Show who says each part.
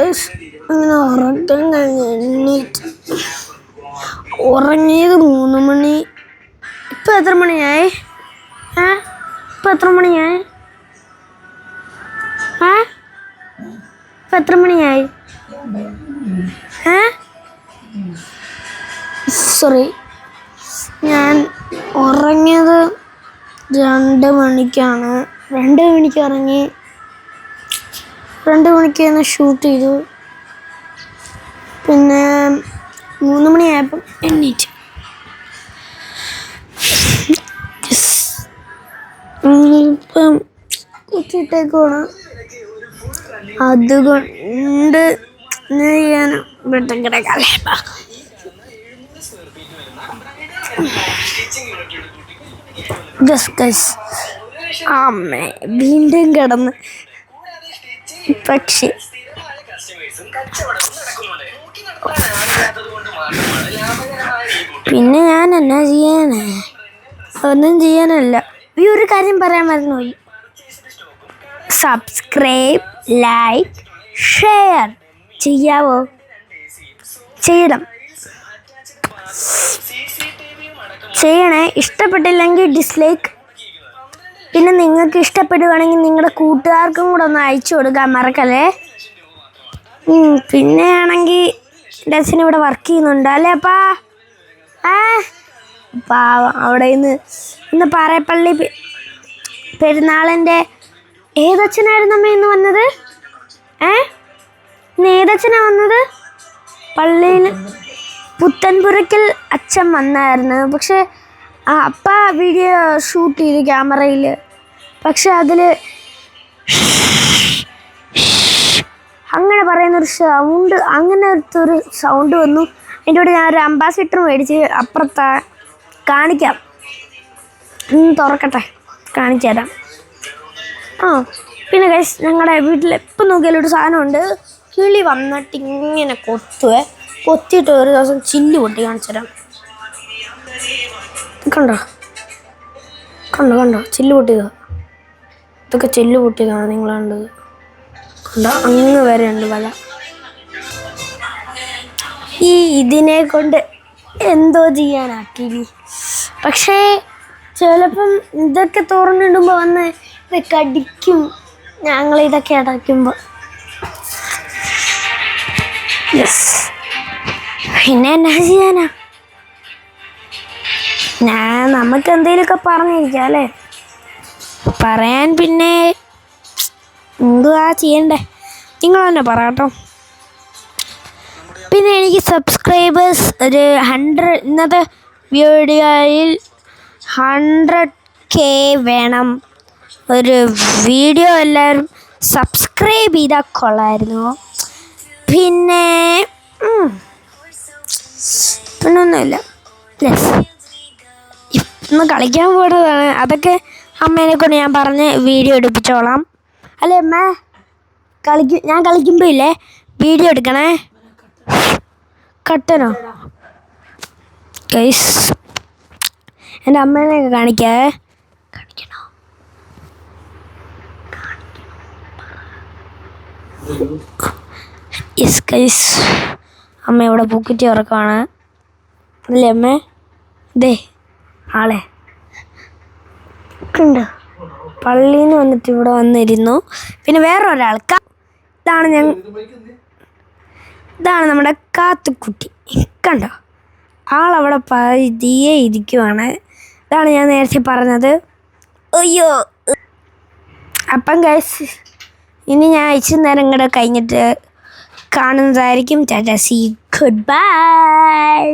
Speaker 1: Guys അങ്ങനെ ഉറക്കം കഴിഞ്ഞ് എണ്ണീറ്റ് ഉറങ്ങിയത് 3 മണി. ഇപ്പം എത്ര മണിയായി? ഇപ്പം എത്ര മണിയായി? ഇപ്പം എത്ര മണിയായി? സോറി, ഞാൻ ഉറങ്ങിയത് 2 മണിക്കാണ്. 2 മണിക്ക് ഇറങ്ങി, 2 മണിക്ക് തന്നെ ഷൂട്ട് ചെയ്തു. പിന്നെ 3 മണിയായപ്പം എണ്ണീറ്റ്. ഇപ്പം കുത്തിയിട്ടേക്കാണ്. അതുകൊണ്ട് ഞാൻ വെട്ടം കിടക്കാല്ലേ. അമ്മേ വീണ്ടും കിടന്ന്. പക്ഷേ പിന്നെ ഞാൻ എന്നാ ചെയ്യാനാ? ഒന്നും ചെയ്യാനല്ല. ഈ ഒരു കാര്യം പറയാൻ മറന്നുപോയി. സബ്സ്ക്രൈബ്, ലൈക്ക്, ഷെയർ ചെയ്യാവോ? ചെയ്യണം, ചെയ്യണേ. ഇഷ്ടപ്പെട്ടില്ലെങ്കിൽ ഡിസ്ലൈക്ക്. പിന്നെ നിങ്ങൾക്ക് ഇഷ്ടപ്പെടുവാണെങ്കിൽ നിങ്ങളുടെ കൂട്ടുകാർക്കും കൂടെ ഒന്ന് അയച്ചു കൊടുക്കാൻ മറക്കല്ലേ. പിന്നെ ആണെങ്കിൽ ഡസിന് ഇവിടെ വർക്ക് ചെയ്യുന്നുണ്ട് അല്ലേ അപ്പാ? അവിടെ ഇന്ന് പാറേപ്പള്ളി പെരുന്നാളിൻ്റെ ഏതച്ഛനായിരുന്നു അമ്മ ഇന്ന് വന്നത്? ഇന്ന് ഏതച്ഛനാ വന്നത്? പള്ളിയിൽ പുത്തൻപുരയ്ക്കൽ അച്ഛൻ വന്നായിരുന്നു. പക്ഷെ അപ്പ വീഡിയോ ഷൂട്ട് ചെയ്തു ക്യാമറയിൽ. പക്ഷെ അതിൽ അങ്ങനെ പറയുന്നൊരു സൗണ്ട്, അങ്ങനത്തെ ഒരു സൗണ്ട് വന്നു. അതിൻ്റെ കൂടെ ഞാൻ ഒരു അംബാസിഡർ മേടിച്ച് അപ്പുറത്താ. കാണിക്കാം, തുറക്കട്ടെ, കാണിച്ചു തരാം. പിന്നെ ഗൈസ്, ഞങ്ങളുടെ വീട്ടിൽ എപ്പം നോക്കിയാലും ഒരു സാധനമുണ്ട്. കിളി വന്നിട്ട് ഇങ്ങനെ കൊത്തിയിട്ട് ഒരു ദിവസം ചില്ല് പൊട്ടി. കാണിച്ചു തരാം. കണ്ടോ ചില്ല് പൊട്ടിയതാ. ഇതൊക്കെ ചില്ല് പൊട്ടിയതാണ് നിങ്ങൾ കണ്ടത്. കണ്ടോ, അങ്ങ് വരെ ഉണ്ട് വല. ഇതിനെ കൊണ്ട് എന്തോ ചെയ്യാനാ കിളി. പക്ഷേ ചിലപ്പം ഇതൊക്കെ തുറന്നിടുമ്പോൾ വന്ന് ഇത് കടിക്കും. ഞങ്ങളിതൊക്കെ അടയ്ക്കുമ്പോൾ. പിന്നെ എന്നാ ചെയ്യാനാ? നമുക്ക് എന്തെങ്കിലുമൊക്കെ പറഞ്ഞിരിക്കാം അല്ലേ. പറയാൻ പിന്നെ എന്തുവാ ചെയ്യണ്ടേ? നിങ്ങൾ തന്നെ പറ കേട്ടോ. പിന്നെ എനിക്ക് സബ്സ്ക്രൈബേഴ്സ് ഒരു 100, ഇന്നത്തെ വീഡിയോയിൽ 100K വേണം. ഒരു വീഡിയോ എല്ലാവരും സബ്സ്ക്രൈബ് ചെയ്താൽ കൊള്ളായിരുന്നു. പിന്നെ ഒന്നുമില്ല. ഇന്ന് കളിക്കാൻ പോണതാണ്. അതൊക്കെ അമ്മേനെ കൊണ്ട് ഞാൻ പറഞ്ഞ് വീഡിയോ എടുപ്പിച്ചോളാം. അല്ലേ അമ്മ? ഞാൻ കളിക്കുമ്പോൾ ഇല്ലേ വീഡിയോ എടുക്കണേ. കട്ടനോ ഗൈസ്? എൻ്റെ അമ്മേനെയൊക്കെ കാണിക്കാവേ. കാണിക്കണോ? യെസ് ഗൈസ്, അമ്മ ഇവിടെ പൂക്കുറ്റി ഉറക്കമാണ്. അല്ലേ അമ്മേ? ദേ ആളെ ഉണ്ട്. പള്ളിയിൽ നിന്ന് വന്നിട്ട് ഇവിടെ വന്നിരുന്നു. പിന്നെ വേറൊരാൾ, ഇതാണ് നമ്മുടെ കാത്തുക്കുട്ടി. കണ്ടോ, ആളവിടെ പതിയെ ഇരിക്കുവാണ്. ഇതാണ് ഞാൻ നേരത്തെ പറഞ്ഞത്. അയ്യോ. അപ്പം ഗൈസ്, ഇനി ഞാൻ ഇച്ചിരി നേരം കൂടെ കഴിഞ്ഞിട്ട് കാണുന്നതായിരിക്കും. Tata, see good by.